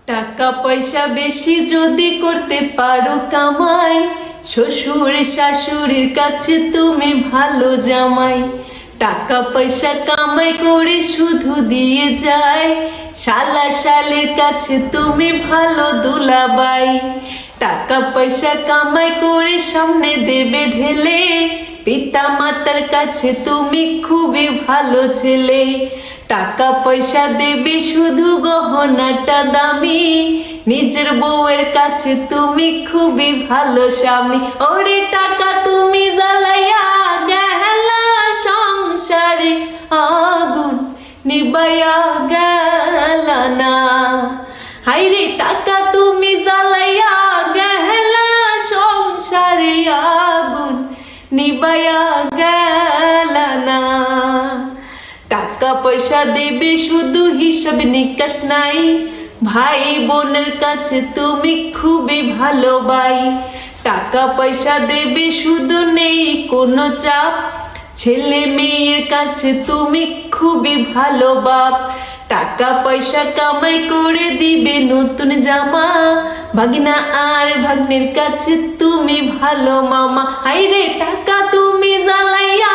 টাকা পয়সা বেশি যদি করতে পারো কামাই, শ্বশুর শাশুড়ির কাছে তুমি ভালো জামাই। টাকা পয়সা কামাই করে শুধু দিয়ে যায়, শালা শালের কাছে তুমি ভালো দুলাবাই। টাকা পয়সা কামাই করে সামনে দেবে ঢেলে, পিতা মাতার কাছে তুমি খুবই ভালো ছেলে। টাকা পয়সা দেবে শুধু গহনাটা দামি, নিজের বউয়ের কাছে তুমি খুবই ভালো স্বামী। ওরে টাকা তুমি জ্বালাইয়া গেলা সংসারে, আগুন নিবাইয়া গেলা না। হাইরে টাকা তুমি জ্বালাইয়া গেলা সংসারে, আগুন নিবাইয়া গেলা না। টাকা পয়সা দেবে শুধু হিসাব নিকাশ নাই, ভাই বোনের কাছে তুমি খুবই ভালো ভাই। টাকা পয়সা দেবে শুধু নেই কোনো চাপ, ছেলে মেয়ের কাছে তুমি খুবই ভালো বাপ। টাকা পয়সা কামাই করে দিবে নতুন জামা, ভাগনা আর ভাগ্নের কাছে তুমি ভালো মামা। হাইরে টাকা তুমি জ্বালাইয়া